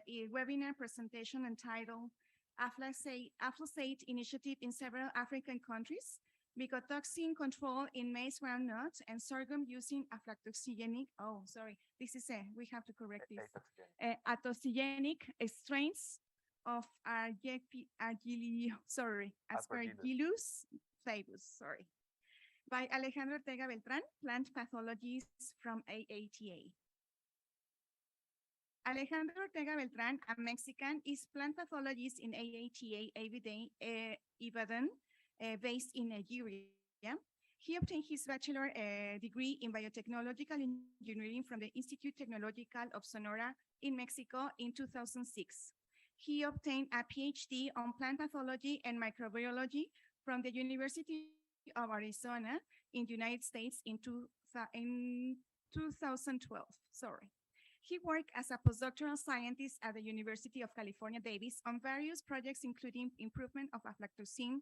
a webinar presentation entitled Aflosate Initiative in Several African Countries, Mycotoxin Control in Maize Groundnut and Sorghum using Aflatoxigenic, we have to correct this, atoxigenic strains of Aspergillus flavus, by Alejandro Ortega Beltran, plant pathologist from AATA. Alejandro Ortega Beltran, a Mexican, is plant pathologist in AATA Ibadan, based in Nigeria. He obtained his bachelor degree in biotechnological engineering from the Institute Tecnológico of Sonora in Mexico in 2006. He obtained a PhD on plant pathology and microbiology from the University of Arizona in the United States in 2012. He worked as a postdoctoral scientist at the University of California, Davis on various projects, including improvement of aflatoxin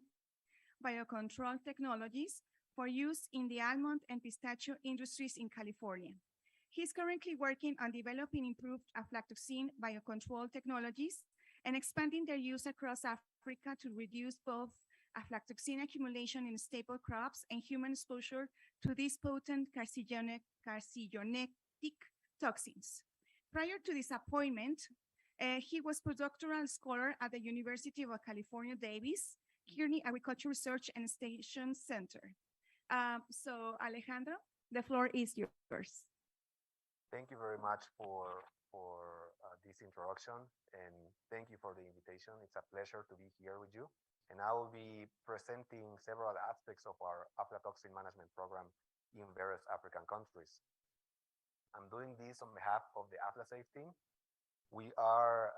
biocontrol technologies for use in the almond and pistachio industries in California. He's currently working on developing improved aflatoxin biocontrol technologies and expanding their use across Africa to reduce both aflatoxin accumulation in staple crops and human exposure to these potent carcinogenic toxins. Prior to this appointment, he was postdoctoral scholar at the University of California, Davis, Kearney Agriculture Research and Extension Center. So Alejandro, the floor is yours. Thank you very much for this introduction, and thank you for the invitation. It's a pleasure to be here with you. And I will be presenting several aspects of our aflatoxin management program in various African countries. I'm doing this on behalf of the AflaSafe team. We are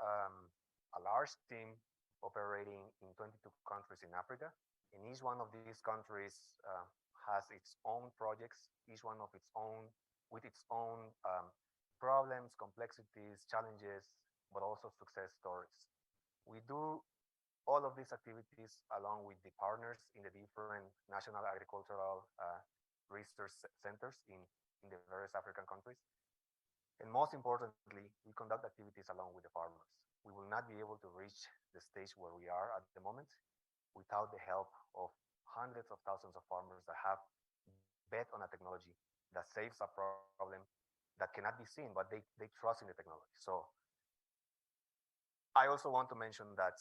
a large team operating in 22 countries in Africa. And each one of these countries has its own projects, each one of its own, with its own problems, complexities, challenges, but also success stories. We do all of these activities along with the partners in the different national agricultural research centers in the various African countries. And most importantly, we conduct activities along with the farmers. We will not be able to reach the stage where we are at the moment without the help of hundreds of thousands of farmers that have bet on a technology that saves a problem that cannot be seen, but they trust in the technology. So I also want to mention that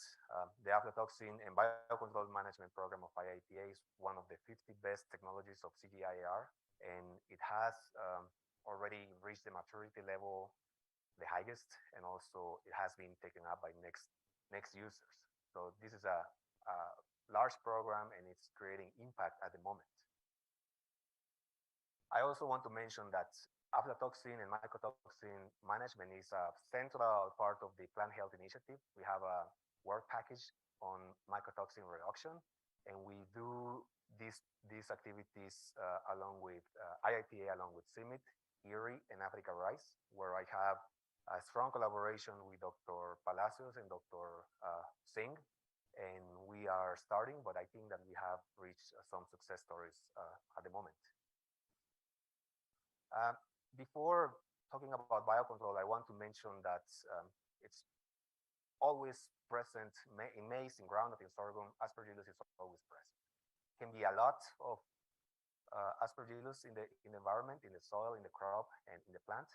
the aflatoxin and biocontrol management program of IITA is one of the 50 best technologies of CGIAR, and it has already reached the maturity level, the highest, and also it has been taken up by next users. So this is a large program, and it's creating impact at the moment. I also want to mention that aflatoxin and mycotoxin management is a central part of the Plant Health Initiative. We have a work package on mycotoxin reduction, and we do these activities along with IITA, along with CIMMYT, IRRI, and Africa Rice, where I have a strong collaboration with Dr. Palacios and Dr. Singh, and we are starting, but I think that we have reached some success stories at the moment. Before talking about biocontrol, I want to mention that it's always present in maize, in groundnut, in sorghum. Aspergillus is always present. Can be a lot of Aspergillus in the environment, in the soil, in the crop, and in the plant,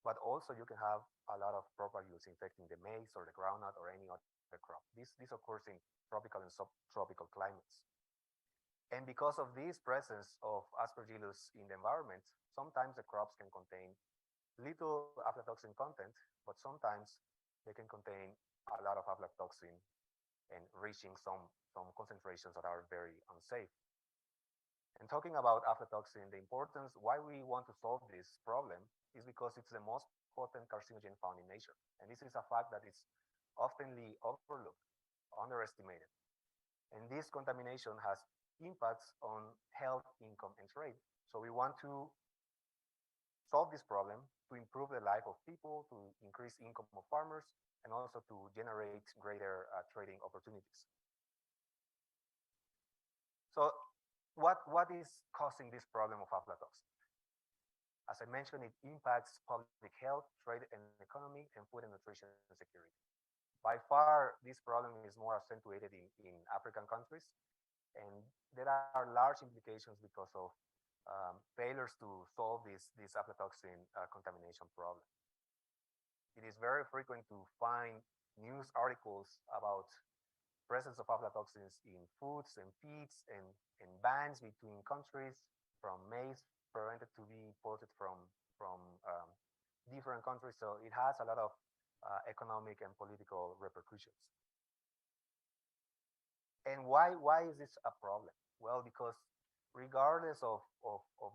but also you can have a lot of Propagules infecting the maize or the groundnut or any other crop. This occurs in tropical and subtropical climates. And because of this presence of Aspergillus in the environment, sometimes the crops can contain little aflatoxin content, but sometimes they can contain a lot of aflatoxin and reaching some concentrations that are very unsafe. And talking about aflatoxin, the importance, why we want to solve this problem is because it's the most potent carcinogen found in nature. And this is a fact that is oftenly overlooked, underestimated. And this contamination has impacts on health, income, and trade. So we want to solve this problem to improve the life of people, to increase income of farmers, and also to generate greater trading opportunities. So what is causing this problem of aflatoxin? As I mentioned, it impacts public health, trade and economy, and food and nutrition security. By far, this problem is more accentuated in African countries, and there are large implications because of failures to solve this aflatoxin contamination problem. It is very frequent to find news articles about presence of aflatoxins in foods and feeds and bans between countries from maize prevented to be imported from different countries. So it has a lot of economic and political repercussions. And why is this a problem? Well, because regardless of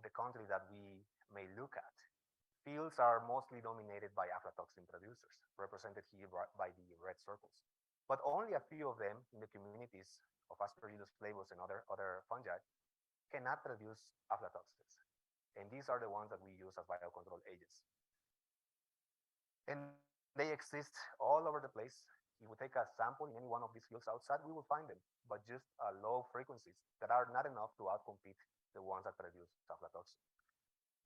the country that we may look at, fields are mostly dominated by aflatoxin producers, represented here by the red circles. But only a few of them in the communities of Aspergillus flavus and other fungi cannot produce aflatoxins. And these are the ones that we use as biocontrol agents. And they exist all over the place. If we take a sample in any one of these fields outside, we will find them, but just low frequencies that are not enough to outcompete the ones that produce aflatoxin.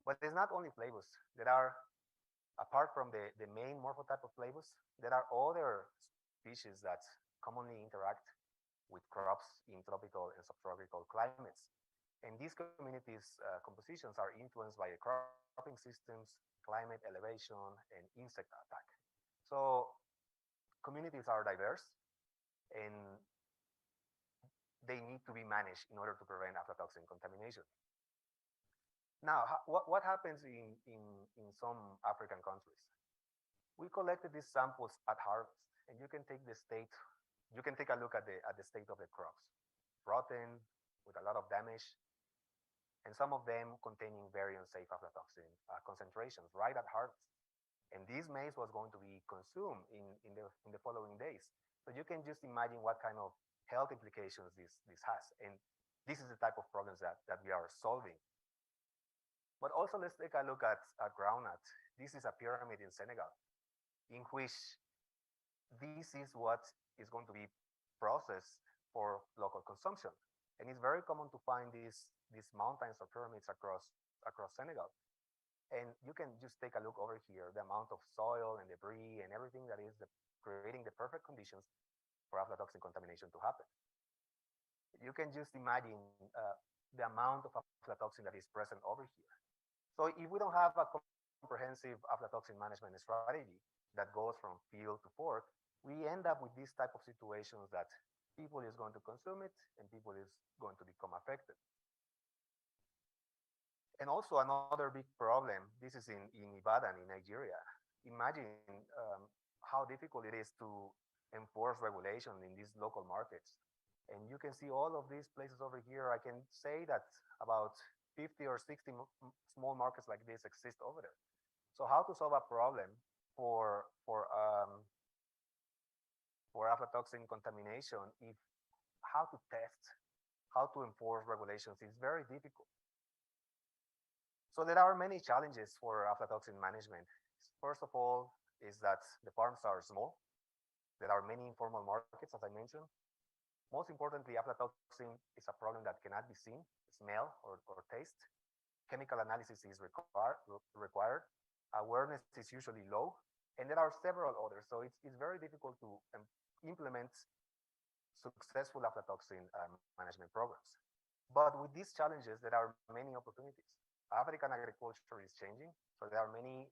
But it's not only flavus. There are, apart from the main morphotype of flavus, there are other species that commonly interact with crops in tropical and subtropical climates. And these communities' compositions are influenced by the cropping systems, climate elevation, and insect attack. So communities are diverse, and they need to be managed in order to prevent aflatoxin contamination. Now, what happens in some African countries? We collected these samples at harvest, and you can take a look at the state of the crops. Rotten, with a lot of damage, and some of them containing very unsafe aflatoxin concentrations right at harvest. And this maize was going to be consumed in the following days. So you can just imagine what kind of health implications this has. And this is the type of problems that we are solving. But also let's take a look at groundnut. This is a pyramid in Senegal, in which this is what is going to be processed for local consumption. And it's very common to find these mountains or pyramids across Senegal. And you can just take a look over here, the amount of soil and debris and everything that is creating the perfect conditions for aflatoxin contamination to happen. You can just imagine the amount of aflatoxin that is present over here. So if we don't have a comprehensive aflatoxin management strategy that goes from field to fork, we end up with these type of situations that people is going to consume it and people is going to become affected. And also another big problem, this is in Ibadan in Nigeria. Imagine how difficult it is to enforce regulation in these local markets. And you can see all of these places over here. I can say that about 50 or 60 small markets like this exist over there. So how to solve a problem for aflatoxin contamination, if how to test, how to enforce regulations is very difficult. So there are many challenges for aflatoxin management. First of all is that the farms are small. There are many informal markets, as I mentioned. Most importantly, aflatoxin is a problem that cannot be seen, smell, or taste. Chemical analysis is required. Awareness is usually low, and there are several others. So it's very difficult to implement successful aflatoxin management programs. But with these challenges, there are many opportunities. African agriculture is changing, so there are many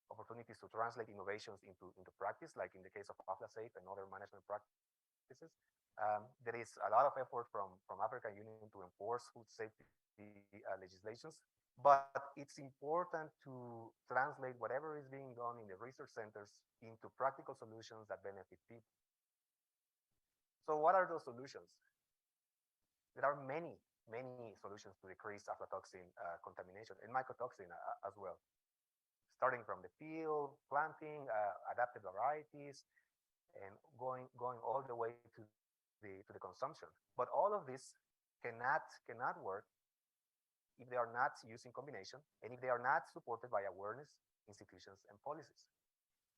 opportunities to translate innovations into practice, like in the case of AflaSafe and other management practices. There is a lot of effort from African Union to enforce food safety legislations, but it's important to translate whatever is being done in the research centers into practical solutions that benefit people. So what are those solutions? There are many solutions to decrease aflatoxin contamination and mycotoxin as well, starting from the field, planting, adapted varieties, and going all the way to the consumption. But all of this cannot work if they are not used in combination and if they are not supported by awareness, institutions, and policies.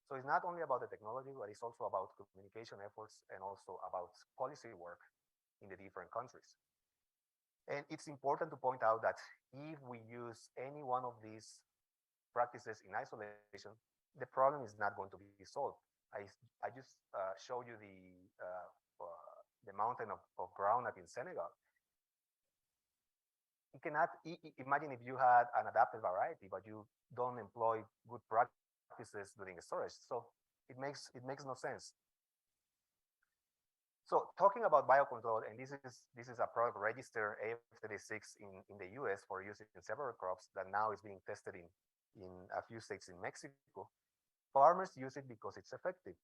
So it's not only about the technology, but it's also about communication efforts and also about policy work in the different countries. And it's important to point out that if we use any one of these practices in isolation, the problem is not going to be solved. I just showed you the mountain of groundnut in Senegal. You cannot imagine if you had an adapted variety, but you don't employ good practices during storage. So it makes no sense. So talking about biocontrol, and this is a product registered AF36 in the US for use in several crops that now is being tested in a few states in Mexico. Farmers use it because it's effective.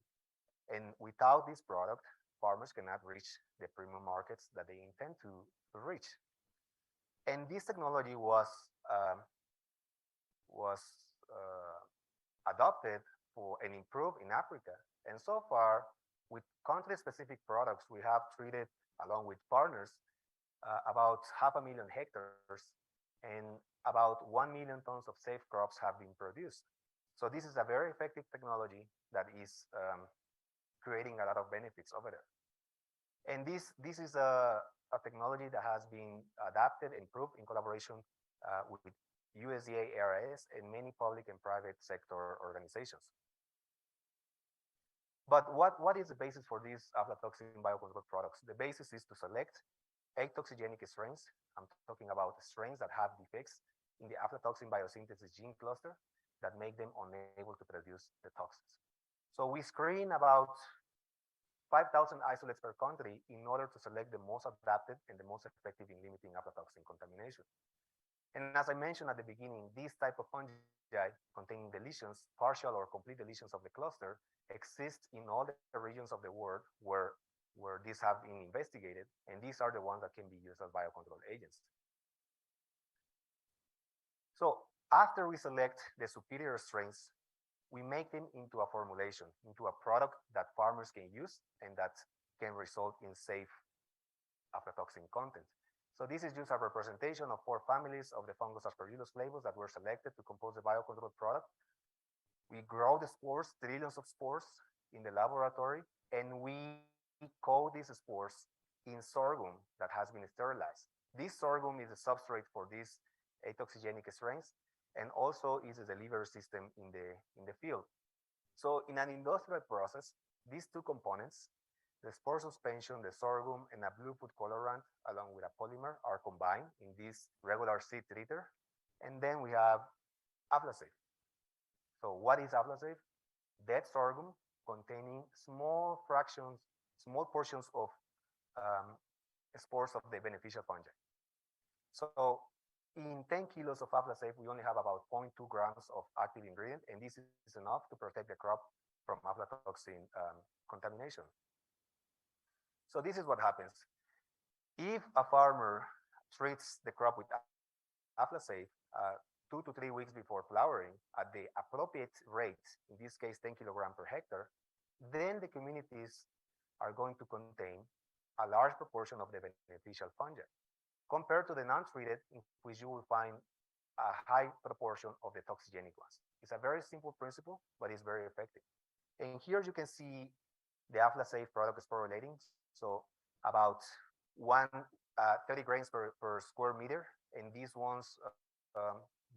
And without this product, farmers cannot reach the premium markets that they intend to reach. And this technology was adopted for and improved in Africa. And so far, with country-specific products, we have treated, along with partners, about 500,000 hectares, and about 1 million tons of safe crops have been produced. So this is a very effective technology that is creating a lot of benefits over there. And this is a technology that has been adapted and improved in collaboration with USDA, ARS, and many public and private sector organizations. But what is the basis for these aflatoxin biocontrol products? The basis is to select atoxigenic strains. I'm talking about strains that have defects in the aflatoxin biosynthesis gene cluster that make them unable to produce the toxins. So we screen about 5,000 isolates per country in order to select the most adapted and the most effective in limiting aflatoxin contamination. And as I mentioned at the beginning, these type of fungi containing deletions, partial or complete deletions of the cluster, exist in all the regions of the world where these have been investigated, and these are the ones that can be used as biocontrol agents. So after we select the superior strains, we make them into a formulation, into a product that farmers can use and that can result in safe aflatoxin content. So this is just a representation of 4 families of the fungus Aspergillus flavus that were selected to compose the biocontrol product. We grow the spores, trillions of spores in the laboratory, and we coat these spores in sorghum that has been sterilized. This sorghum is a substrate for these atoxigenic strains, and also is a delivery system in the field. So in an industrial process, these 2 components, the spore suspension, the sorghum, and a blue food colorant, along with a polymer, are combined in this regular seed treater. And then we have Aflasafe. So what is Aflasafe? Dead sorghum containing small fractions, small portions of spores of the beneficial fungi. So in 10 kilos of Aflasafe, we only have about 0.2 grams of active ingredient, and this is enough to protect the crop from aflatoxin contamination. So this is what happens. If a farmer treats the crop with Aflasafe 2 to 3 weeks before flowering at the appropriate rate, in this case 10 kilograms per hectare, then the communities are going to contain a large proportion of the beneficial fungi, compared to the non-treated, in which you will find a high proportion of the toxigenic ones. It's a very simple principle, but it's very effective. And here you can see the Aflasafe product sporulating. So about 30 grains per square meter. And these ones,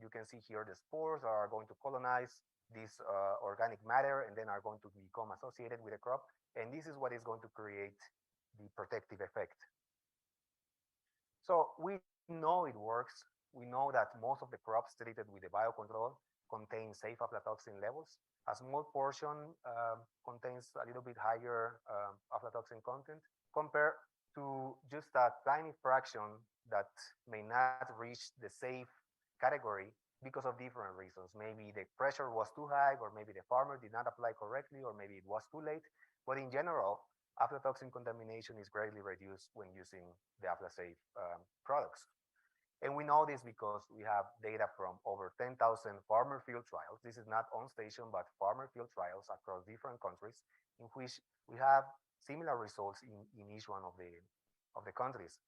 you can see here the spores are going to colonize this organic matter and then are going to become associated with the crop. And this is what is going to create the protective effect. So we know it works. We know that most of the crops treated with the biocontrol contain safe aflatoxin levels. A small portion contains a little bit higher aflatoxin content compared to just a tiny fraction that may not reach the safe category because of different reasons. Maybe the pressure was too high, or maybe the farmer did not apply correctly, or maybe it was too late. But in general, aflatoxin contamination is greatly reduced when using the Aflasafe products. And we know this because we have data from over 10,000 farmer field trials. This is not on station, but farmer field trials across different countries in which we have similar results in each one of the countries.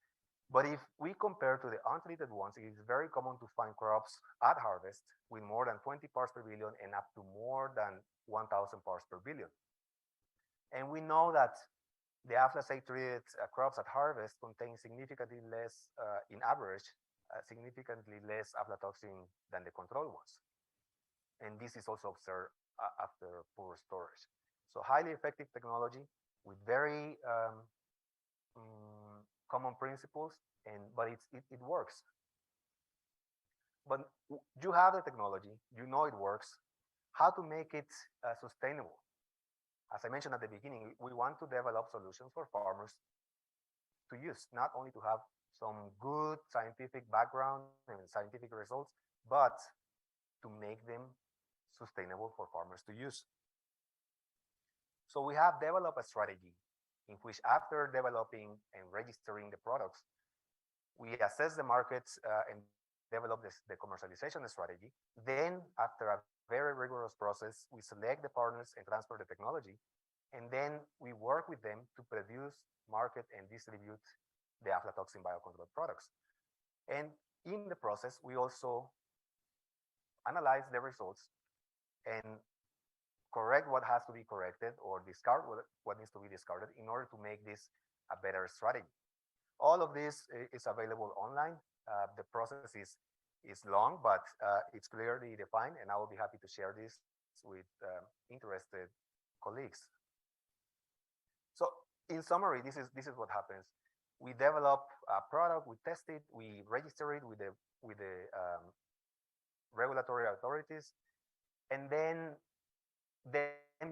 But if we compare to the untreated ones, it is very common to find crops at harvest with more than 20 parts per billion and up to more than 1,000 parts per billion. And we know that The aflatoxin treated crops at harvest contain significantly less, in average, significantly less aflatoxin than the control ones. And this is also observed after poor storage. So highly effective technology with very common principles, but it works. But you have the technology, you know it works. How to make it sustainable? As I mentioned at the beginning, we want to develop solutions for farmers to use, not only to have some good scientific background and scientific results, but to make them sustainable for farmers to use. So we have developed a strategy in which, after developing and registering the products, we assess the markets and develop the commercialization strategy. Then, after a very rigorous process, we select the partners and transfer the technology. And then we work with them to produce, market, and distribute the aflatoxin biocontrol products. And in the process, we also analyze the results and correct what has to be corrected or discard what needs to be discarded in order to make this a better strategy. All of this is available online. The process is long, but it's clearly defined, and I will be happy to share this with interested colleagues. So in summary, this is what happens. We develop a product, we test it, we register it with the regulatory authorities, and then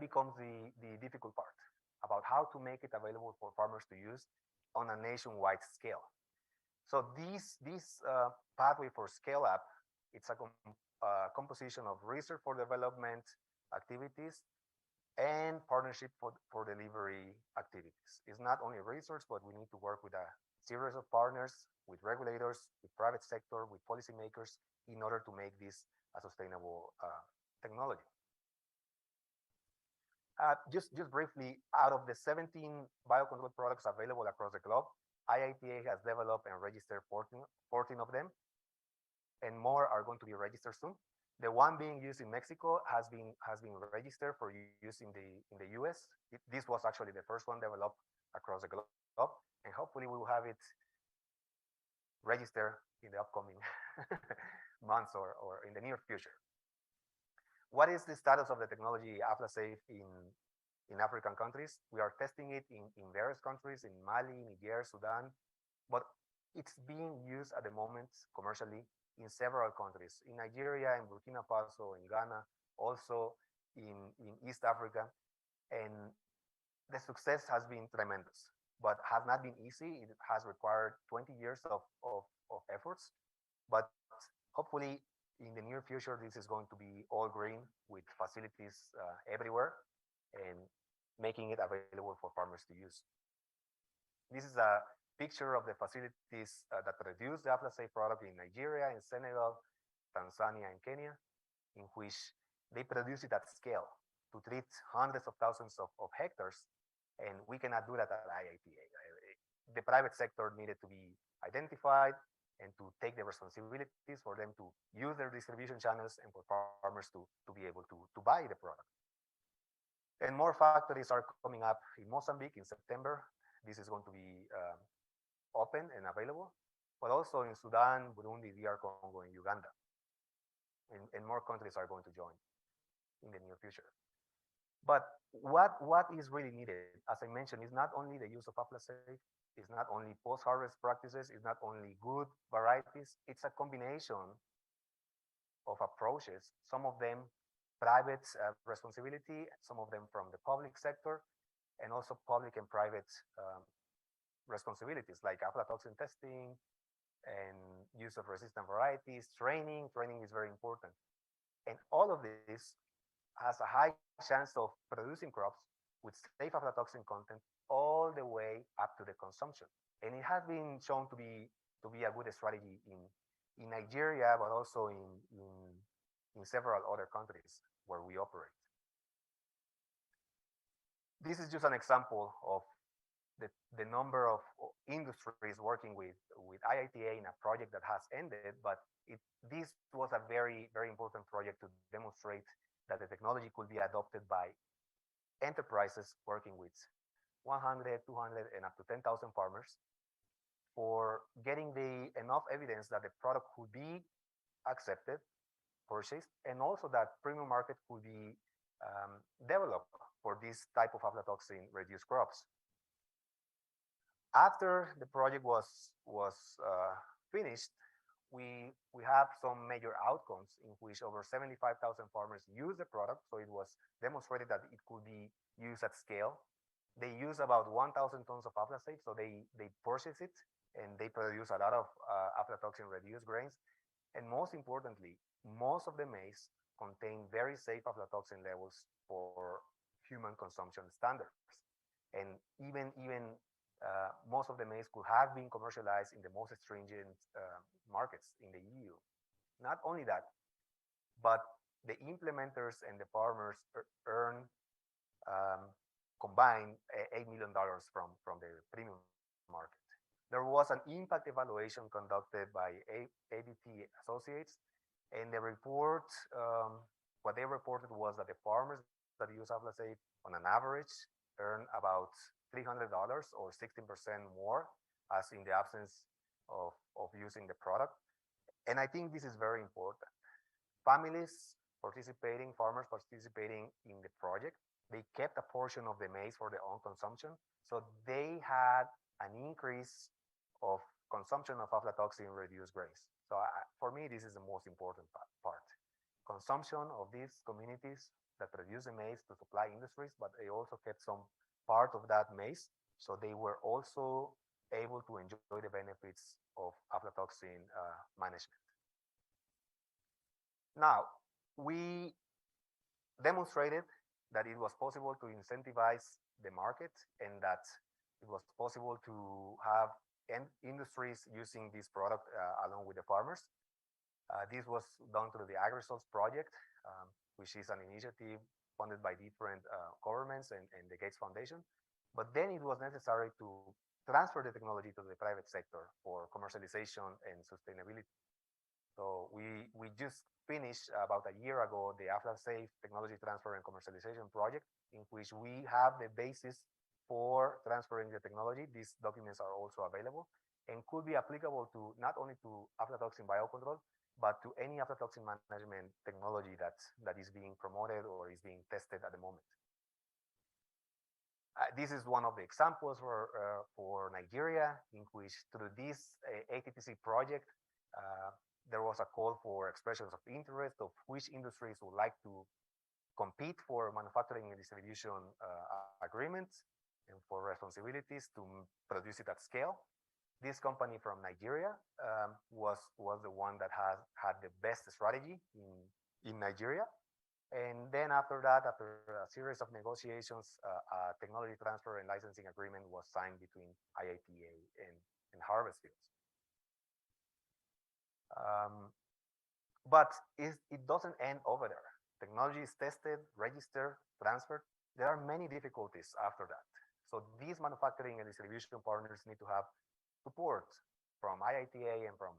becomes the difficult part about how to make it available for farmers to use on a nationwide scale. So this pathway for scale up, it's a composition of research for development activities and partnership for delivery activities. It's not only research, but we need to work with a series of partners, with regulators, with private sector, with policymakers, in order to make this a sustainable technology. Just briefly, out of the 17 biocontrol products available across the globe, IITA has developed and registered 14 of them, and more are going to be registered soon. The one being used in Mexico has been registered for use in the US. This was actually the first one developed across the globe, and hopefully we will have it registered in the upcoming months or in the near future. What is the status of the technology AflaSafe in African countries? We are testing it in various countries, in Mali, Niger, Sudan, but it's being used at the moment commercially in several countries, in Nigeria, in Burkina Faso, in Ghana, also in East Africa. And the success has been tremendous, but has not been easy. It has required 20 years of efforts, but hopefully in the near future, this is going to be all green with facilities everywhere and making it available for farmers to use. This is a picture of the facilities that produce the AflaSafe product in Nigeria, in Senegal, Tanzania, and Kenya, in which they produce it at scale to treat hundreds of thousands of hectares, and we cannot do that at IITA. The private sector needed to be identified and to take the responsibilities for them to use their distribution channels and for farmers to be able to buy the product. And more factories are coming up in Mozambique in September. This is going to be open and available, but also in Sudan, Burundi, DR Congo, and Uganda. And more countries are going to join in the near future. But what is really needed, as I mentioned, is not only the use of AflaSafe, it's not only post-harvest practices, it's not only good varieties, it's a combination of approaches, some of them private responsibility, some of them from the public sector, and also public and private responsibilities like aflatoxin testing and use of resistant varieties, training. Training is very important. And all of this has a high chance of producing crops with safe aflatoxin content all the way up to the consumption. And it has been shown to be a good strategy in Nigeria, but also in several other countries where we operate. This is just an example of the number of industries working with IITA in a project that has ended, but this was a very, very important project to demonstrate that the technology could be adopted by enterprises working with 100, 200, and up to 10,000 farmers for getting the enough evidence that the product could be accepted, purchased, and also that premium market could be developed for this type of aflatoxin reduced crops. After the project was finished, we have some major outcomes in which over 75,000 farmers use the product. So it was demonstrated that it could be used at scale. They use about 1,000 tons of aflatoxin, so they purchase it and they produce a lot of aflatoxin reduced grains. And most importantly, most of the maize contain very safe aflatoxin levels for human consumption standards. And even most of the maize could have been commercialized in the most stringent markets in the EU. Not only that, but the implementers and the farmers earn combined $8 million from the premium market. There was an impact evaluation conducted by ABT Associates, and the report, what they reported was that the farmers that use Aflasafe on an average earn about $300 or 16% more as in the absence of using the product. And I think this is very important. Families participating, farmers participating in the project, they kept a portion of the maize for their own consumption. So they had an increase of consumption of aflatoxin reduced grains. So for me, this is the most important part. Consumption of these communities that produce the maize to supply industries, but they also kept some part of that maize. So they were also able to enjoy the benefits of aflatoxin management. Now, we demonstrated that it was possible to incentivize the market and that it was possible to have industries using this product along with the farmers. This was done through the AgResults project, which is an initiative funded by different governments and the Gates Foundation. But then it was necessary to transfer the technology to the private sector for commercialization and sustainability. So we just finished about a year ago the Aflasafe technology transfer and commercialization project, in which we have the basis for transferring the technology. These documents are also available and could be applicable to not only to aflatoxin biocontrol, but to any aflatoxin management technology that is being promoted or is being tested at the moment. This is one of the examples for Nigeria, in which through this ATTC project, there was a call for expressions of interest of which industries would like to compete for manufacturing and distribution agreements and for responsibilities to produce it at scale. This company from Nigeria was the one that had the best strategy in Nigeria. And then after that, after a series of negotiations, a technology transfer and licensing agreement was signed between IITA and Harvest Fields. But it doesn't end over there. Technology is tested, registered, transferred. There are many difficulties after that. So these manufacturing and distribution partners need to have support from IITA and from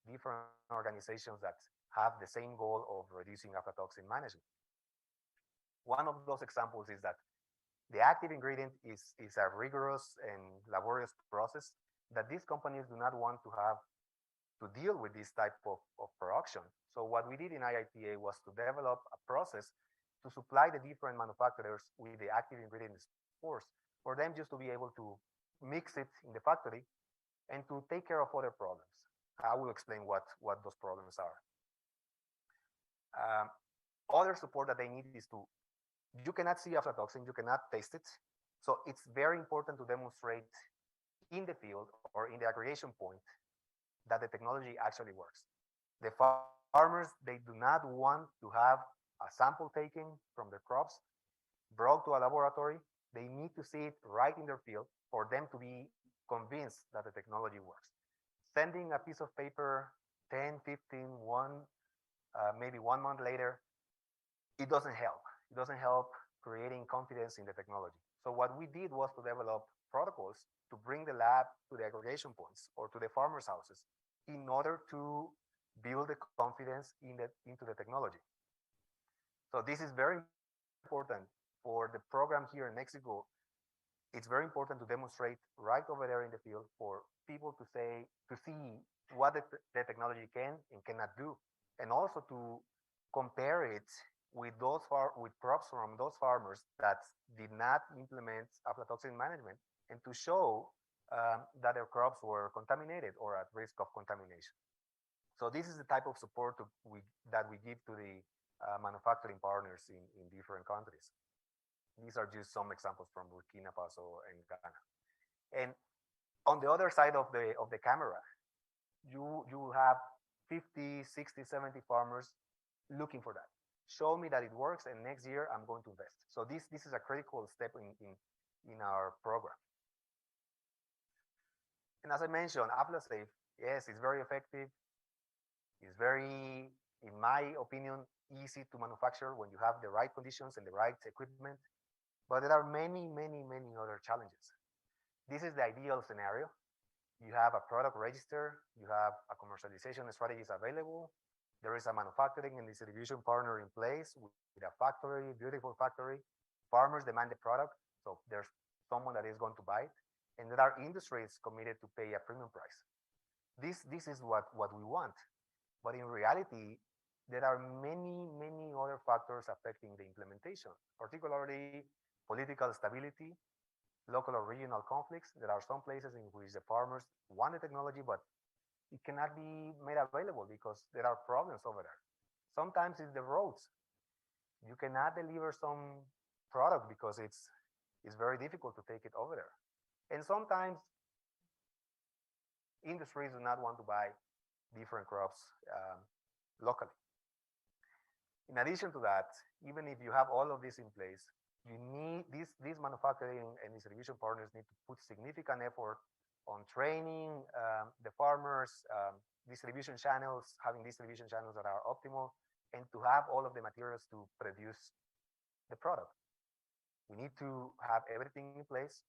different organizations that have the same goal of reducing aflatoxin management. One of those examples is that the active ingredient is a rigorous and laborious process that these companies do not want to have to deal with this type of production. So what we did in IITA was to develop a process to supply the different manufacturers with the active ingredient spores for them just to be able to mix it in the factory and to take care of other problems. I will explain what those problems are. Other support that they need is you cannot see aflatoxin, you cannot taste it. So it's very important to demonstrate in the field or in the aggregation point that the technology actually works. The farmers, they do not want to have a sample taken from the crops, brought to a laboratory. They need to see it right in their field for them to be convinced that the technology works. Sending a piece of paper 10, 15, maybe 1 month later, it doesn't help. It doesn't help creating confidence in the technology. So what we did was to develop protocols to bring the lab to the aggregation points or to the farmers' houses in order to build the confidence into the technology. So this is very important for the program here in Mexico. it's very important to demonstrate right over there in the field for people to see what the technology can and cannot do, and also to compare it with with crops from those farmers that did not implement aflatoxin management, and to show that their crops were contaminated or at risk of contamination. So this is the type of support that we give to the manufacturing partners in different countries. These are just some examples from Burkina Faso and Ghana. And on the other side of the camera, you have 50, 60, 70 farmers looking for that. Show me that it works, and next year I'm going to invest. So this is a critical step in our program. And as I mentioned, AflaSafe, yes, it's very effective. It's very, in my opinion, easy to manufacture when you have the right conditions and the right equipment. But there are many, many, many other challenges. This is the ideal scenario. You have a product register, you have a commercialization strategies available, there is a manufacturing and distribution partner in place with a factory, beautiful factory. Farmers demand the product, so there's someone that is going to buy it, and there are industries committed to pay a premium price. This is what we want. But in reality, there are many, many other factors affecting the implementation, particularly political stability, local or regional conflicts. There are some places in which the farmers want the technology, but it cannot be made available because there are problems over there. Sometimes it's the roads. You cannot deliver some product because it's very difficult to take it over there. And sometimes industries do not want to buy different crops locally. In addition to that, even if you have all of this in place, you need these manufacturing and distribution partners need to put significant effort on training the farmers, distribution channels, having distribution channels that are optimal, and to have all of the materials to produce the product. We need to have everything in place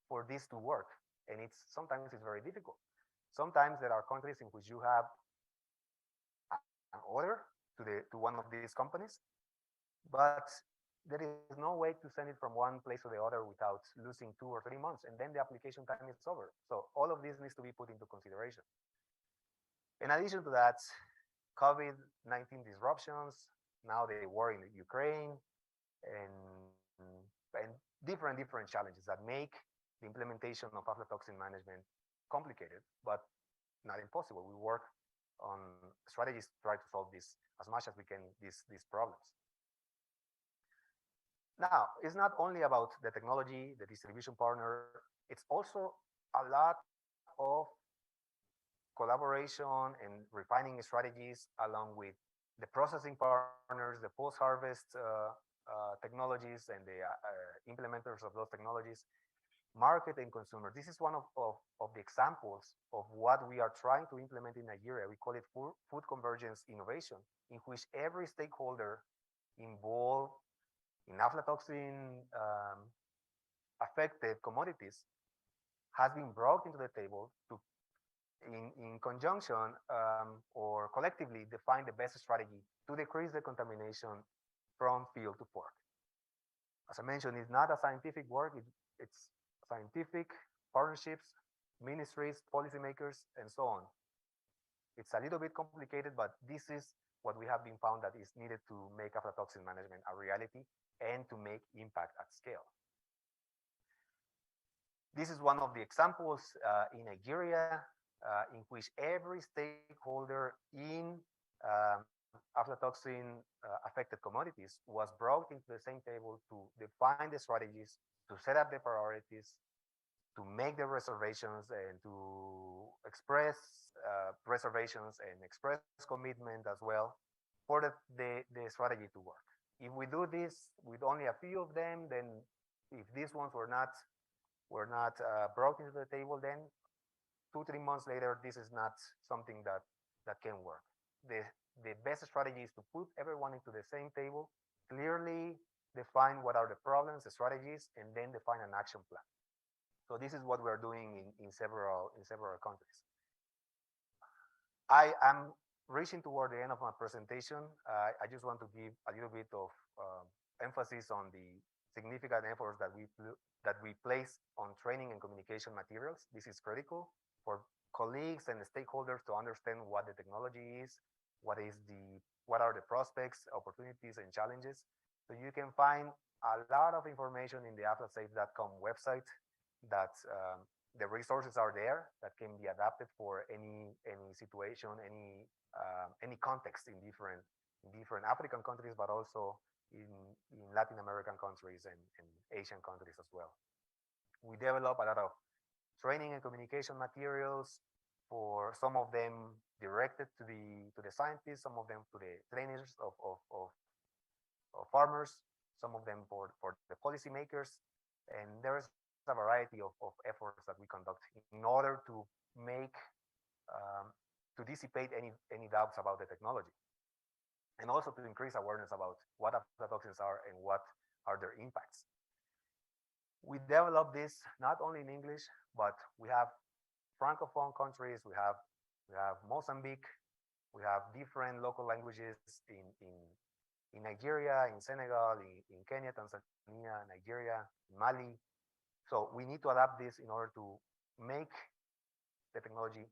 for this to work, and sometimes it's very difficult. Sometimes there are countries in which you have an order to one of these companies, but there is no way to send it from one place to the other without losing 2 or 3 months, and then the application time is over. So all of this needs to be put into consideration. In addition to that, COVID-19 disruptions, now the war in Ukraine, and different challenges that make the implementation of aflatoxin management complicated, but not impossible. We work on strategies to try to solve this as much as we can, these problems. Now, it's not only about the technology, the distribution partner, it's also a lot of collaboration and refining strategies along with the processing partners, the post-harvest technologies, and the implementers of those technologies, market and consumer. This is one of the examples of what we are trying to implement in Nigeria. We call it food convergence innovation, in which every stakeholder involved in aflatoxin affected commodities has been brought into the table to, in conjunction or collectively, define the best strategy to decrease the contamination from field to fork. As I mentioned, it's not a scientific work, it's scientific partnerships, ministries, policymakers, and so on. It's a little bit complicated, but this is what we have been found that is needed to make aflatoxin management a reality and to make impact at scale. This is one of the examples in Nigeria in which every stakeholder in aflatoxin affected commodities was brought into the same table to define the strategies, to set up the priorities, to make the reservations, and to express reservations and express commitment as well for the strategy to work. If we do this with only a few of them, then if these ones were not brought into the table, then 2-3 months later, this is not something that can work. The best strategy is to put everyone into the same table, clearly define what are the problems, the strategies, and then define an action plan. So this is what we're doing in several countries. I am reaching toward the end of my presentation. I just want to give a little bit of emphasis on the significant efforts that we place on training and communication materials. This is critical for colleagues and stakeholders to understand what the technology is, what are the prospects, opportunities, and challenges. So you can find a lot of information in the aflasafe.com website that the resources are there that can be adapted for any situation, any context in different African countries, but also in Latin American countries and Asian countries as well. We develop a lot of training and communication materials, for some of them directed to the scientists, some of them to the trainers of farmers, some of them for the policymakers, and there is a variety of efforts that we conduct in order to make to dissipate any doubts about the technology, and also to increase awareness about what aflatoxins are and what are their impacts. We develop this not only in English, but we have Francophone countries, we have Mozambique, we have different local languages in Nigeria, in Senegal, in Kenya, Tanzania, Nigeria, Mali. So we need to adapt this in order to make the technology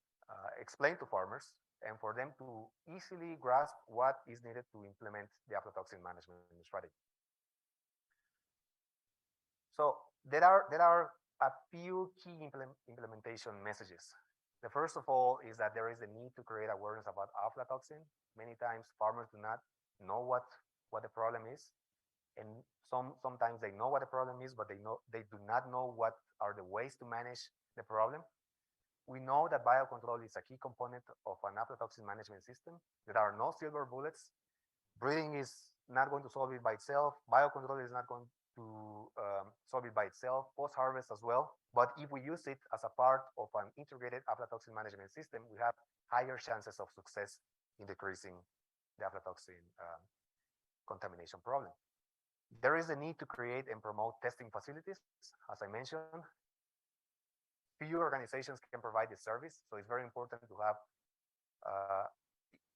explain to farmers and for them to easily grasp what is needed to implement the aflatoxin management strategy. So there are a few key implementation messages. The first of all is that there is a need to create awareness about aflatoxin. Many times farmers do not know what the problem is, and sometimes they know what the problem is, but they do not know what are the ways to manage the problem. We know that biocontrol is a key component of an aflatoxin management system. There are no silver bullets. Breeding is not going to solve it by itself. Biocontrol is not going to solve it by itself, post-harvest as well. But if we use it as a part of an integrated aflatoxin management system, we have higher chances of success in decreasing the aflatoxin contamination problem. There is a need to create and promote testing facilities. As I mentioned, few organizations can provide this service, so it's very important to have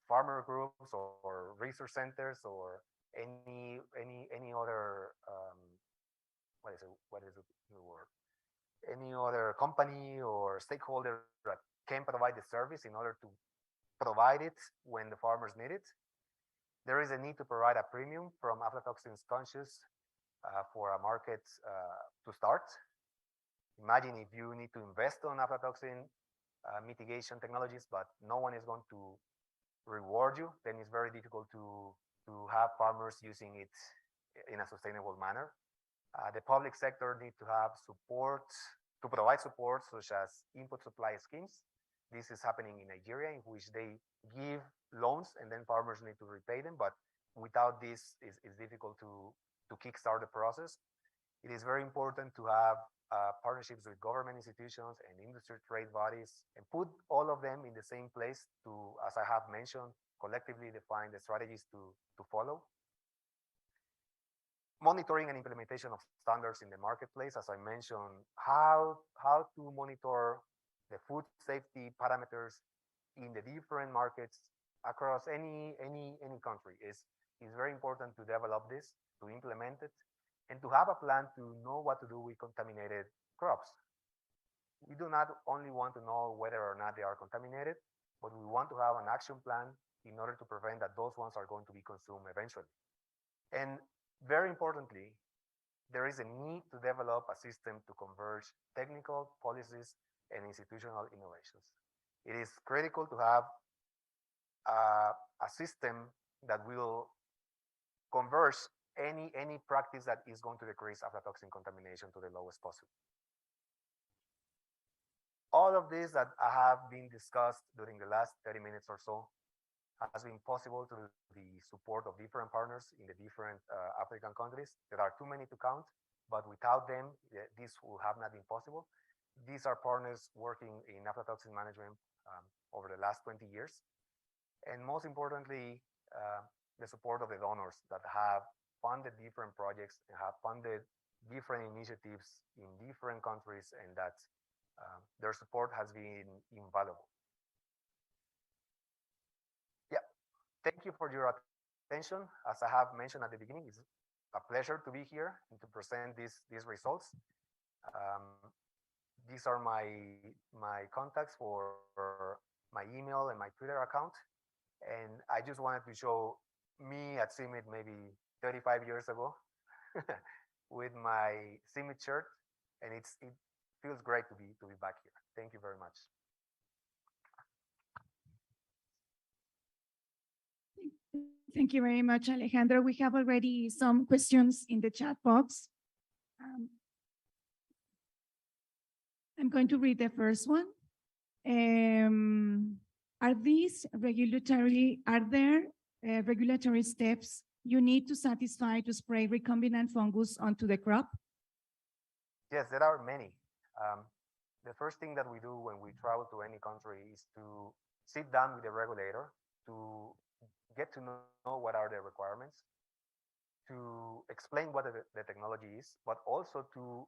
farmer groups or research centers or any other what is the word? Any other company or stakeholder that can provide the service in order to provide it when the farmers need it. There is a need to provide a premium from aflatoxins conscious for a market to start. Imagine if you need to invest on aflatoxin mitigation technologies, but no one is going to reward you, then it's very difficult to have farmers using it in a sustainable manner. The public sector needs to have support, to provide support such as input supply schemes. This is happening in Nigeria, in which they give loans and then farmers need to repay them. But without this, it's difficult to kickstart the process. It is very important to have partnerships with government institutions and industry trade bodies and put all of them in the same place to, as I have mentioned, collectively define the strategies to follow. Monitoring and implementation of standards in the marketplace, as I mentioned, how to monitor the food safety parameters in the different markets across any country is very important to develop this, to implement it, and to have a plan to know what to do with contaminated crops. We do not only want to know whether or not they are contaminated, but we want to have an action plan in order to prevent that those ones are going to be consumed eventually. And very importantly, there is a need to develop a system to converge technical policies and institutional innovations. It is critical to have a system that will converge any practice that is going to decrease aflatoxin contamination to the lowest possible. All of this that I have been discussed during the last 30 minutes or so has been possible through the support of different partners in the different African countries. There are too many to count, but without them, this would have not been possible. These are partners working in aflatoxin management over the last 20 years. And most importantly, the support of the donors that have funded different projects and have funded different initiatives in different countries, and that their support has been invaluable. Yeah, thank you for your attention. As I have mentioned at the beginning, a pleasure to be here and to present these results. These are my contacts for my email and my Twitter account. And I just wanted to show me at CIMMYT maybe 35 years ago with my CIMMYT shirt. And it feels great to be back here. Thank you very much. Thank you very much, Alejandro. We have already some questions in the chat box. I'm going to read the first one. Are there regulatory steps you need to satisfy to spray recombinant fungus onto the crop? Yes, there are many. The first thing that we do when we travel to any country is to sit down with the regulator to get to know what are the requirements, to explain what the technology is, but also to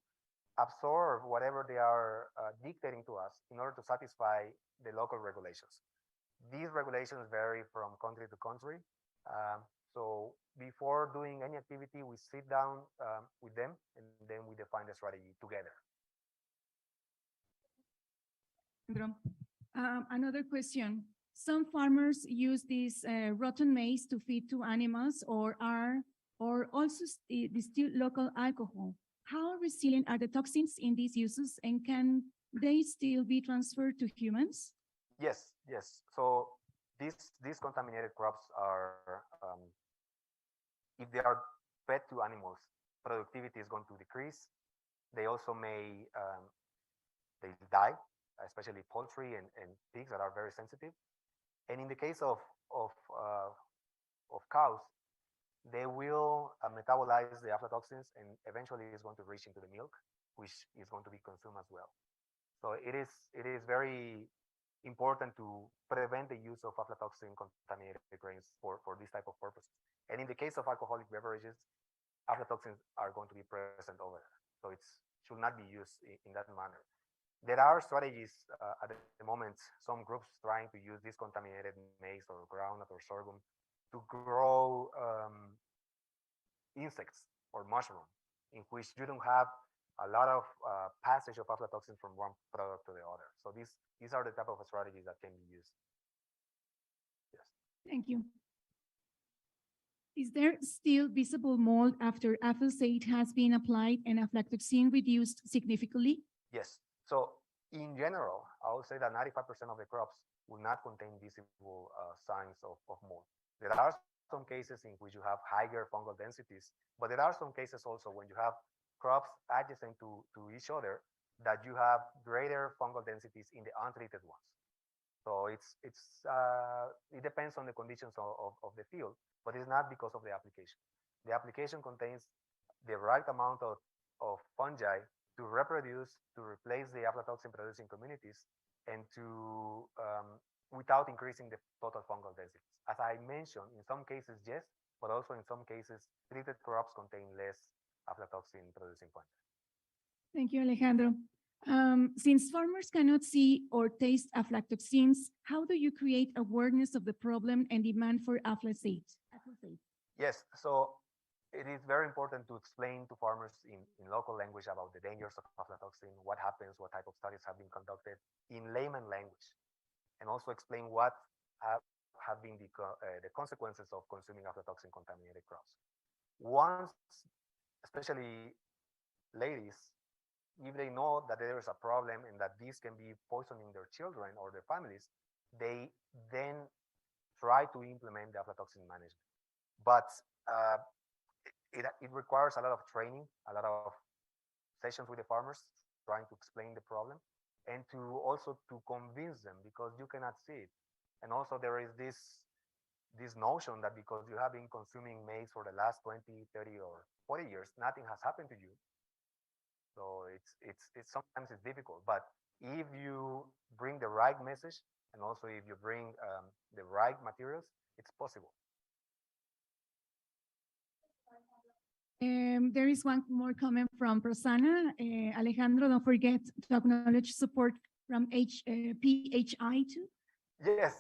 absorb whatever they are dictating to us in order to satisfy the local regulations. These regulations vary from country to country. So before doing any activity, we sit down with them and then we define the strategy together. Another question. Some farmers use this rotten maize to feed to animals or also distill local alcohol. How resilient are the toxins in these uses, and can they still be transferred to humans? Yes. So these contaminated crops are, if they are fed to animals, productivity is going to decrease. They also may they die, especially poultry and pigs that are very sensitive. And in the case of cows, they will metabolize the aflatoxins and eventually is going to reach into the milk, which is going to be consumed as well. So it is very important to prevent the use of aflatoxin contaminated grains for this type of purposes. And in the case of alcoholic beverages, aflatoxins are going to be present over there. So it should not be used in that manner. There are strategies at the moment, some groups trying to use this contaminated maize or groundnut or sorghum to grow insects or mushroom, in which you don't have a lot of passage of aflatoxin from one product to the other. So these are the type of strategies that can be used. Yes. Thank you. Is there still visible mold after glyphosate has been applied and aflatoxin reduced significantly? Yes. So in general, I would say that 95% of the crops will not contain visible signs of mold. There are some cases in which you have higher fungal densities, but there are some cases also when you have crops adjacent to each other that you have greater fungal densities in the untreated ones. So it depends on the conditions of the field, but it's not because of the application. The application contains the right amount of fungi to reproduce, to replace the aflatoxin producing communities, and to without increasing the total fungal densities. As I mentioned, in some cases, yes, but also in some cases, treated crops contain less aflatoxin producing fungi. Thank you, Alejandro. Since farmers cannot see or taste aflatoxins, how do you create awareness of the problem and demand for aflatoxin? Yes, so it is very important to explain to farmers in local language about the dangers of aflatoxin, what happens, what type of studies have been conducted in layman language, and also explain what have been the consequences of consuming aflatoxin contaminated crops. Once, especially ladies, if they know that there is a problem and that this can be poisoning their children or their families, they then try to implement the aflatoxin management. But it requires a lot of training, a lot of sessions with the farmers, trying to explain the problem, and to also to convince them, because you cannot see it. And also there is this notion that because you have been consuming maize for the last 20, 30, or 40 years, nothing has happened to you. So it's sometimes it's difficult, but if you bring the right message and also if you bring the right materials, it's possible. There is one more comment from Prasanna. Alejandro, don't forget to acknowledge support from PHI too. Yes.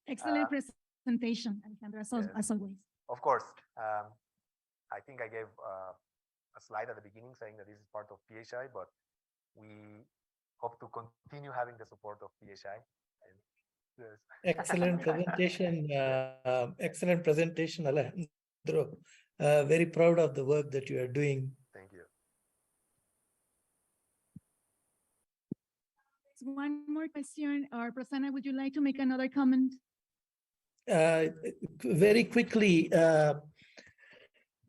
Excellent presentation, Alejandro, as always. Of course. I think I gave a slide at the beginning saying that this is part of PHI, but we hope to continue having the support of PHI. And yes. Excellent presentation, Alejandro. Very proud of the work that you are doing. Thank you. One more question, or Prasanna, would you like to make another comment? Very quickly,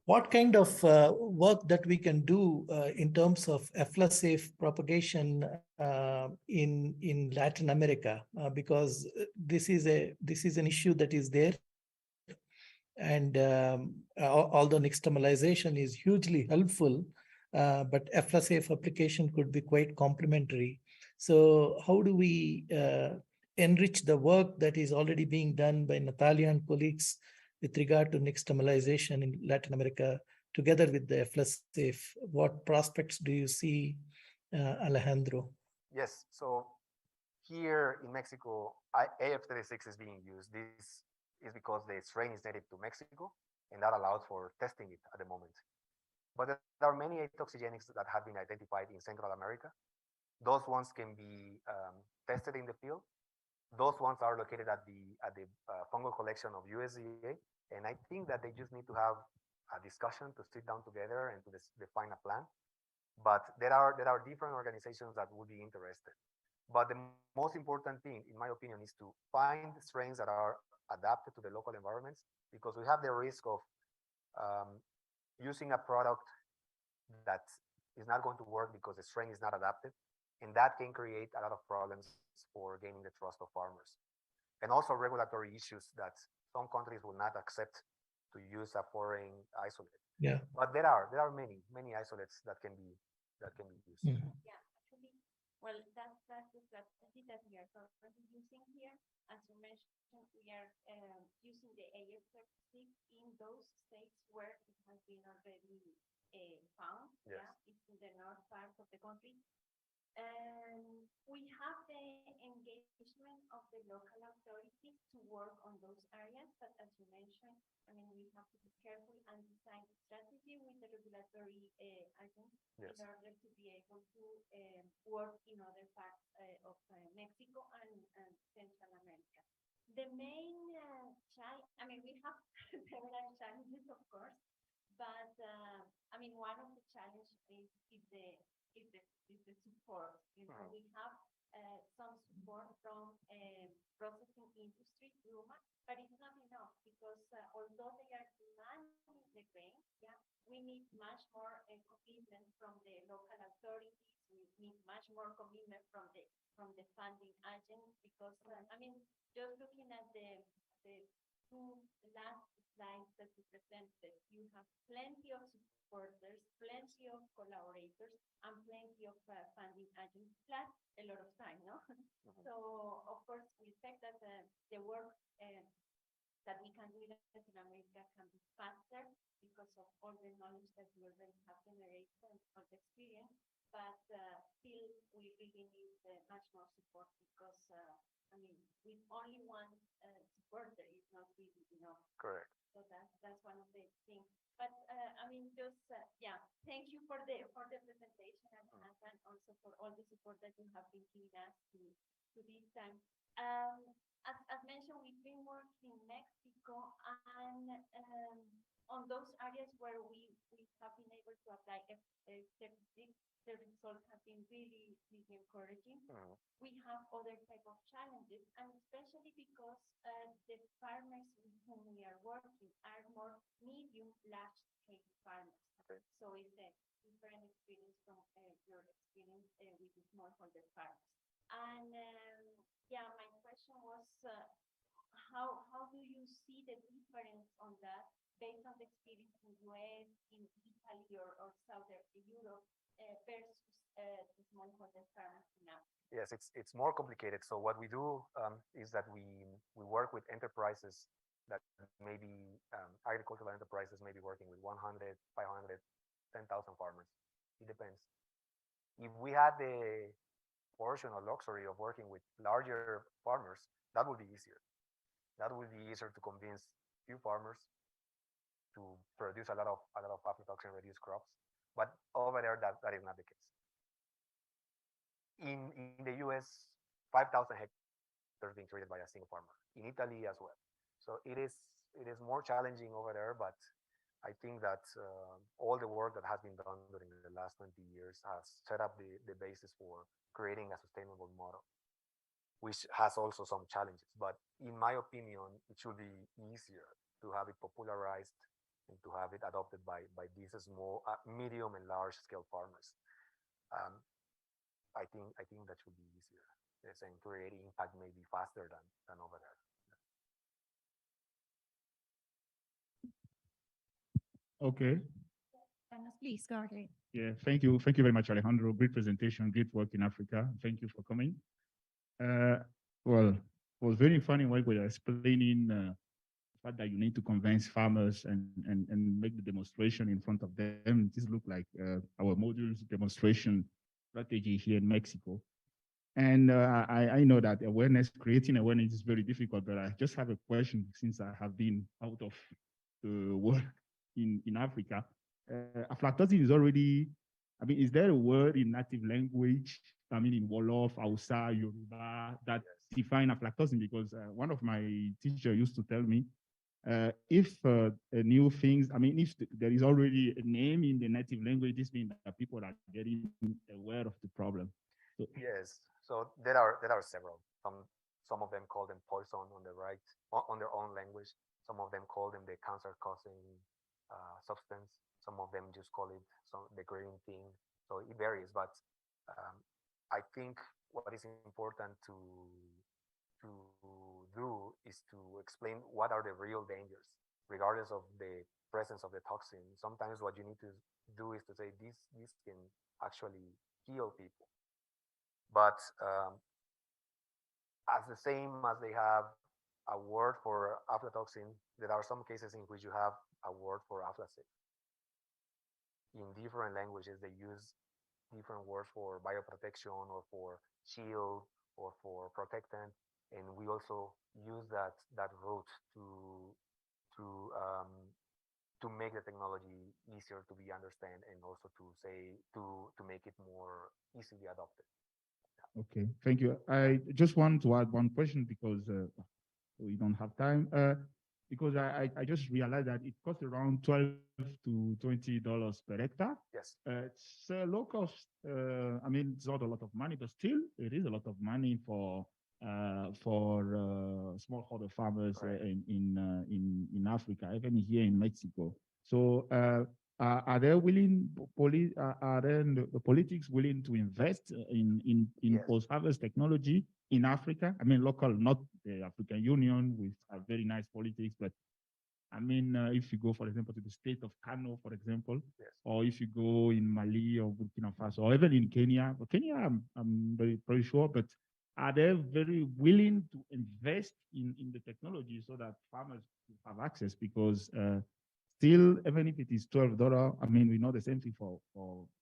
what kind of work that we can do in terms of EFLA-safe propagation in Latin America, because this is an issue that is there, and although nixtamalization is hugely helpful, but EFLA-safe application could be quite complementary. So how do we enrich the work that is already being done by Natalia and colleagues with regard to nixtamalization in Latin America, together with the EFLA-safe? What prospects do you see, Alejandro? Yes, so here in Mexico, AF36 is being used. This is because the strain is native to Mexico, and that allows for testing it at the moment. But there are many atoxygenics that have been identified in Central America. Those ones can be tested in the field. Those ones are located at the fungal collection of USDA, and I think that they just need to have a discussion to sit down together and to define a plan. But there are different organizations that would be interested. But the most important thing, in my opinion, is to find strains that are adapted to the local environments, because we have the risk of using a product that is not going to work because the strain is not adapted, and that can create a lot of problems for gaining the trust of farmers. And also regulatory issues that some countries will not accept to use a foreign isolate. Yeah. But there are many isolates that can be used. Mhm. Yeah, actually, well, that's the strategy that we are currently using here. As you mentioned, we are using the AF36 in those states where it has been already found. Yes. Yeah, it's in the north part of the country. And we have the engagement of the local authorities to work on those areas. But as you mentioned, I mean, we have to be careful and design a strategy with the regulatory agents Yes. in order to be able to work in other parts of Mexico and Central America. The main challenge, I mean, we have several challenges, of course, but I mean, one of the challenges is the support. You know, we have some support from processing industry, RUMA, but it's not enough, because although they are demanding the grain, yeah, we need much more commitment from the local authorities. We need much more commitment from the funding agents, because I mean, just looking at the two last slides that you presented, you have plenty of supporters, plenty of collaborators, and plenty of funding agents, plus a lot of time, no? So, of course, we expect that the work that we can do in Latin America can be faster because of all the knowledge that we already have generated and all the experience, but still we really need much more support, because I mean, with only one supporter is not really enough. Correct. So that's one of the things. But I mean, just yeah, thank you for the presentation, and also for all the support that you have been giving us to this time. As mentioned, we've been working in Mexico, and on those areas where we have been able to apply F36, the results have been really, really encouraging. We have other type of challenges, and especially because the farmers with whom we are working are more medium, large scale farmers. Okay. So it's a different experience from your experience with the smallholder farmers. And yeah, my question was, how do you see the difference on that based on the experience in US, in Italy, or Southern Europe versus the smallholder farmers now? Yes, it's more complicated. So what we do is that we work with enterprises that maybe agricultural enterprises may be working with 100, 500, 10,000 farmers. It depends. If we had the portion or luxury of working with larger farmers, that would be easier. That would be easier to convince few farmers produce a lot of aflatoxin reduced crops. But over there, that is not the case. In the US, 5,000 hectares being treated by a single farmer. In Italy as well. So it is more challenging over there, but I think that all the work that has been done during the last 20 years has set up the basis for creating a sustainable model, which has also some challenges. But in my opinion, it should be easier to have it popularized and to have it adopted by these small, medium and large scale farmers. Um, I think that should be easier. Yes, and creating impact maybe faster than over there. Okay. Carlos, please go ahead. Yeah, thank you. Thank you very much, Alejandro. Great presentation, great work in Africa. Thank you for coming. Well, it was very funny when we were explaining the fact that you need to convince farmers and make the demonstration in front of them. This looked like our modules demonstration strategy here in Mexico. And I know that creating awareness is very difficult, but I just have a question since I have been out of the work in Africa. Aflatoxin is already, I mean, is there a word in native language, I mean, in Wolof, Hausa, Yoruba, that define aflatoxin? Because one of my teachers used to tell me, if new things, I mean, if there is already a name in the native language, this means that people are getting aware of the problem. So, yes, so there are several. Some of them call them poison on the right on their own language. Some of them call them the cancer-causing substance. Some of them just call it the green thing. So it varies, but I think what is important to do is to explain what are the real dangers, regardless of the presence of the toxin. Sometimes what you need to do is to say this can actually kill people. But as the same as they have a word for aflatoxin, there are some cases in which you have a word for aflasafe. In different languages, they use different words for bioprotection or for shield or for protectant, and we also use that route to make the technology easier to be understand and also to make it more easily adopted. okay, thank you. I just want to add one question because we don't have time. Because I just realized that it costs around $12 to $20 per hectare. Yes. It's low cost. I mean, it's not a lot of money, but still, it is a lot of money for smallholder farmers in Africa, even here in Mexico. So, are they willing? Are then the politics willing to invest in Yes. post-harvest technology in Africa? I mean, local, not the African Union with a very nice politics, but I mean, if you go, for example, to the state of Kano, for example, Yes. or if you go in Mali or Burkina Faso, or even in Kenya, but Kenya, I'm very sure, but are they very willing to invest in the technology so that farmers have access? Because still, even if it is $12, I mean, we know the same thing for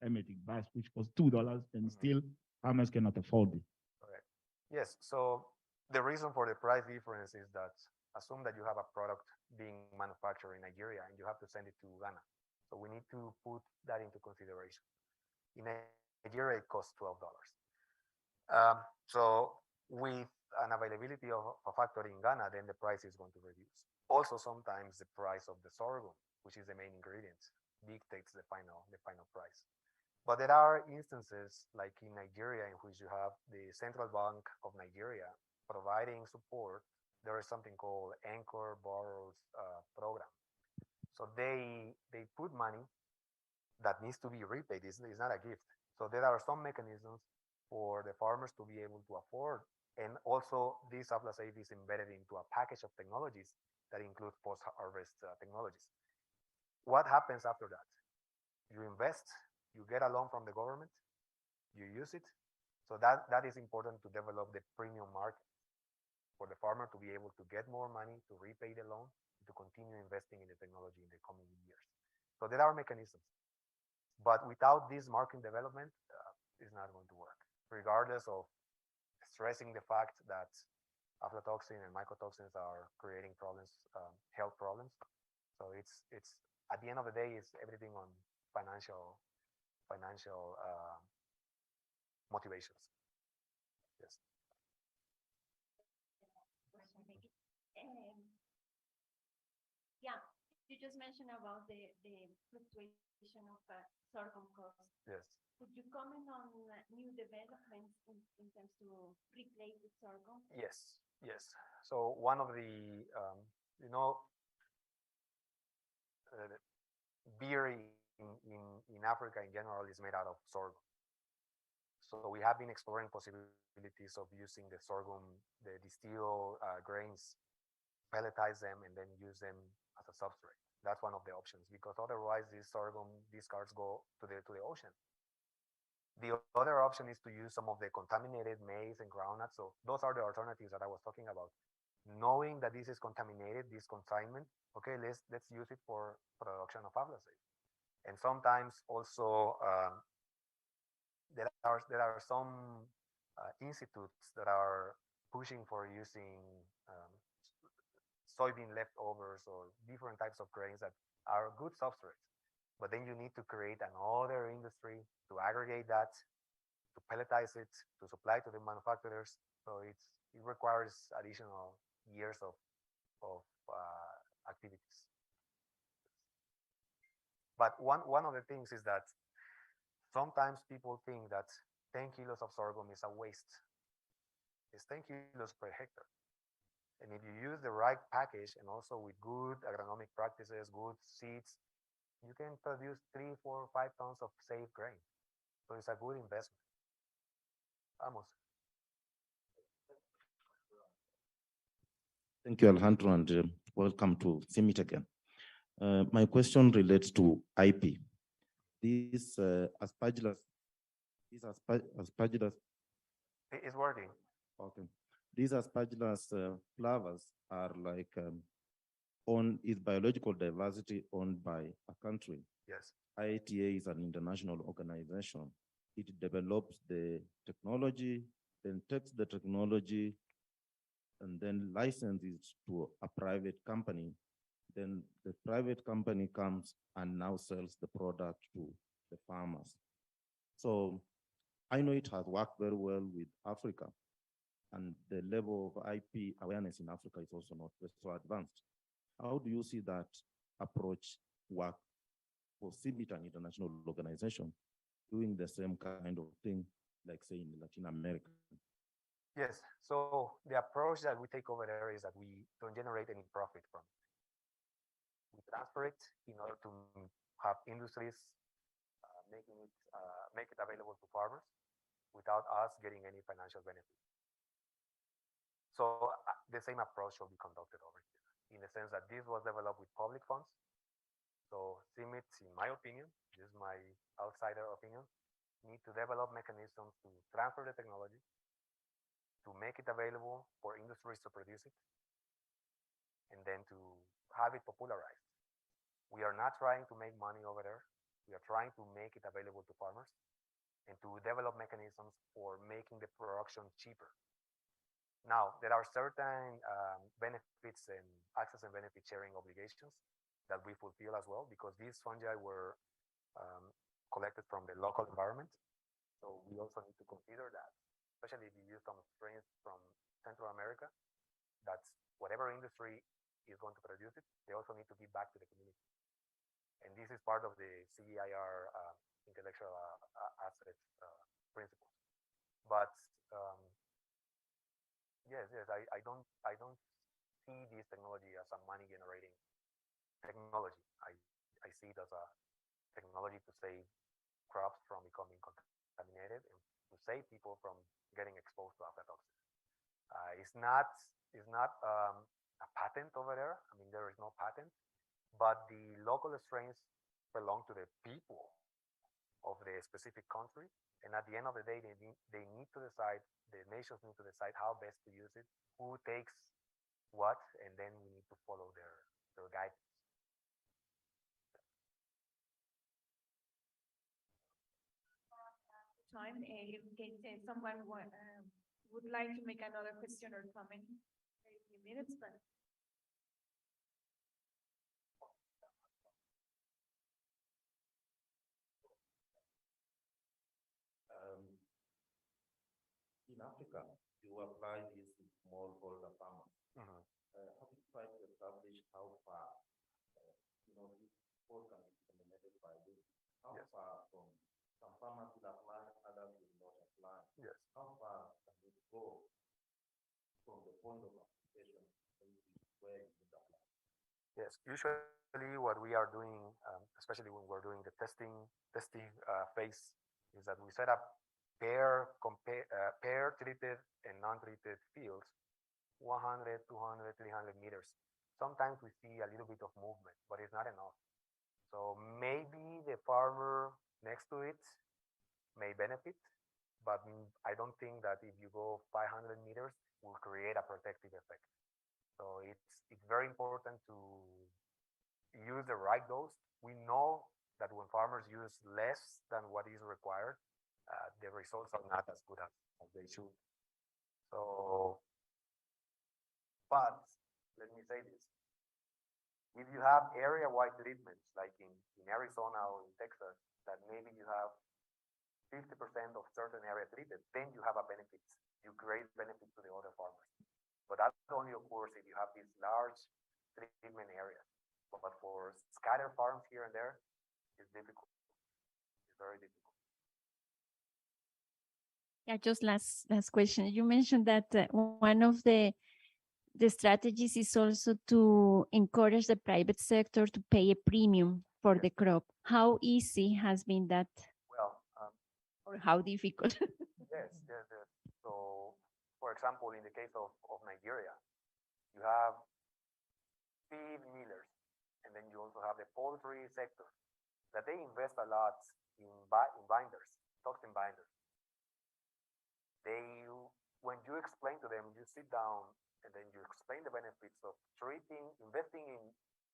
emetic bass, which costs $2, and still farmers cannot afford it. Correct. Yes. So the reason for the price difference is that assume that you have a product being manufactured in Nigeria and you have to send it to Ghana. So we need to put that into consideration. In Nigeria, it costs $12. So with an availability of a factory in Ghana, then the price is going to reduce. Also, sometimes the price of the sorghum, which is the main ingredient, dictates the final price. But there are instances like in Nigeria in which you have the Central Bank of Nigeria providing support. There is something called Anchor Borrows Program. So they put money that needs to be repaid. It's not a gift. So there are some mechanisms for the farmers to be able to afford. And also this aflasafe is embedded into a package of technologies that include post-harvest technologies. What happens after that? You invest, you get a loan from the government, you use it. So that is important to develop the premium market for the farmer to be able to get more money to repay the loan, to continue investing in the technology in the coming years. So there are mechanisms, but without this market development, it's not going to work, regardless of stressing the fact that aflatoxin and mycotoxins are creating problems, health problems. So it's at the end of the day, it's everything on financial motivations. Yes. Question, maybe. Yeah, you just mentioned about the fluctuation of sorghum costs. Yes. Could you comment on new developments in terms to replace the sorghum? Yes. Yes. So one of the you know beer in Africa in general is made out of sorghum. So we have been exploring possibilities of using the sorghum, the distilled grains, pelletize them, and then use them as a substrate. That's one of the options because otherwise these sorghum discards go to the ocean. The other option is to use some of the contaminated maize and groundnuts. So those are the alternatives that I was talking about. Knowing that this is contaminated, this consignment, okay, let's use it for production of aflatoxin. And sometimes also there are some institutes that are pushing for using soybean leftovers or different types of grains that are good substrates. But then you need to create another industry to aggregate that, to pelletize it, to supply to the manufacturers. So it requires additional years of activities. But one of the things is that sometimes people think that 10 kilos of sorghum is a waste. It's 10 kilos per hectare. And if you use the right package and also with good agronomic practices, good seeds, you can produce 3, 4, 5 tons of safe grain. So it's a good investment. Amos. Thank you, Alejandro, and welcome to CIMMYT again. My question relates to IP. These aspergillus, It's working. okay. These aspergillus flavas are like is biological diversity owned by a country. Yes. IATA is an international organization. It develops the technology, then takes the technology and then licenses to a private company. Then the private company comes and now sells the product to the farmers. So I know it has worked very well with Africa, and the level of IP awareness in Africa is also not so advanced. How do you see that approach work for CIMMYT, an international organization, doing the same kind of thing, like say in Latin America? Yes. So the approach that we take over there is that we don't generate any profit from it. We transfer it in order to have industries make it available to farmers without us getting any financial benefit. So the same approach will be conducted over here in the sense that this was developed with public funds. So CIMMYT, in my opinion, this is my outsider opinion, need to develop mechanisms to transfer the technology, to make it available for industries to produce it, and then to have it popularized. We are not trying to make money over there. We are trying to make it available to farmers and to develop mechanisms for making the production cheaper. Now, there are certain benefits and access and benefit sharing obligations that we fulfill as well, because these fungi were collected from the local environment. So we also need to consider that, especially if you use some strains from Central America, that's whatever industry is going to produce it, they also need to give back to the community. And this is part of the CGIAR intellectual assets principles. But yes, I don't see this technology as a money generating technology. I see it as a technology to save crops from becoming contaminated and to save people from getting exposed to aflatoxin. It's not a patent over there. I mean, there is no patent, but the local strains belong to the people of the specific country. And at the end of the day, they need to decide, the nations need to decide how best to use it, who takes what, and then we need to follow their guidance. Time, in case someone would like to make another question or comment, a few minutes, but Africa, you apply this in smallholder farmers. Mhm. Have you tried to establish how far, this all can be implemented by this? How Yes. far from some farmers will apply, others will not apply? Yes. How far can it go from the point of application to where it is applied? Yes, usually what we are doing, especially when we're doing the testing phase, is that we set up pair treated and non-treated fields, 100, 200, 300 meters. Sometimes we see a little bit of movement, but it's not enough. So maybe the farmer next to it may benefit, but I don't think that if you go 500 meters will create a protective effect. So it's very important to use the right dose. We know that when farmers use less than what is required, the results are not as good as they should. So, but let me say this. If you have area-wide treatments, like in Arizona or in Texas, that maybe you have 50% of certain area treated, then you have a benefit. You create benefit to the other farmers. But that only occurs if you have these large treatment areas. But for scattered farms here and there, it's difficult. It's very difficult. Yeah, just last question. You mentioned that one of the strategies is also to encourage the private sector to pay a premium for the crop. How easy has been that, Well, or how difficult? yes. So, for example, in the case of Nigeria, you have feed millers, and then you also have the poultry sector, that they invest a lot in binders, toxin binders. When you explain to them, you sit down and then you explain the benefits of investing in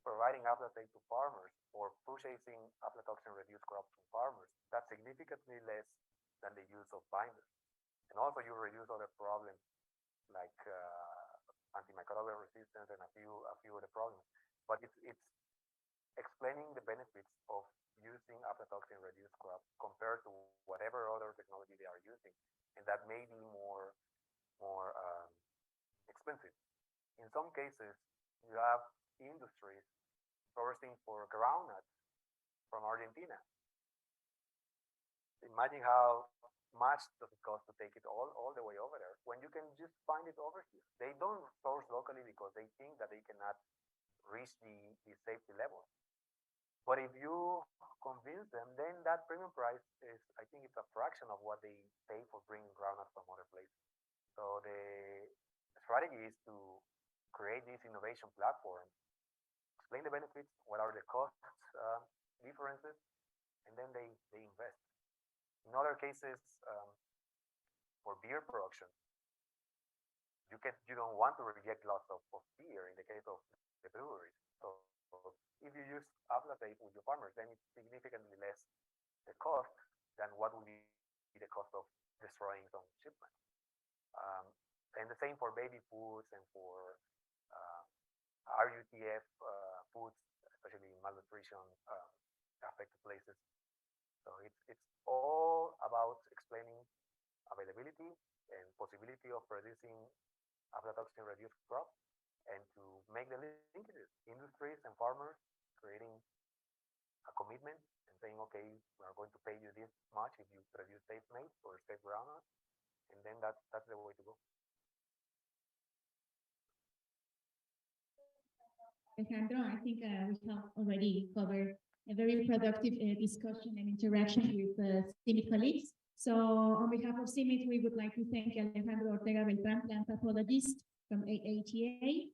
providing aflatoxin to farmers or purchasing aflatoxin-reduced crops from farmers. That's significantly less than the use of binders. And also you reduce other problems like antimicrobial resistance and a few other problems. But it's explaining the benefits of using aflatoxin-reduced crops compared to whatever other technology they are using, and that may be more expensive. In some cases, you have industries sourcing for groundnuts from Argentina. Imagine how much does it cost to take it all the way over there when you can just find it over here. They don't source locally because they think that they cannot reach the safety level. But if you convince them, then that premium price is, I think it's a fraction of what they pay for bringing groundnuts from other places. So the strategy is to create this innovation platform, explain the benefits, what are the cost differences, and then they invest. In other cases, for beer production, you don't want to reject lots of beer in the case of the breweries. So if you use aflatoxin with your farmers, then it's significantly less the cost than what would be the cost of destroying some shipment. And the same for baby foods and for RUTF foods, especially in malnutrition affected places. So it's all about explaining availability and possibility of producing aflatoxin-reduced crops, and to make the linkages, industries and farmers creating a commitment and saying, okay, we are going to pay you this much if you produce safe maize or safe groundnuts, and then that's the way to go. Alejandro, I think we have already covered a very productive discussion and interaction with CIMMYT colleagues. So on behalf of CIMMYT, we would like to thank Alejandro Ortega Beltran, plant pathologist from AATA,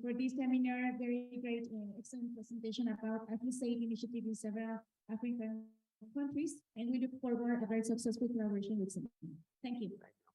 for this seminar. Very great, excellent presentation about AfriSafe initiative in several African countries, and we look forward to a very successful collaboration with CIMMYT. Thank you. Thank you.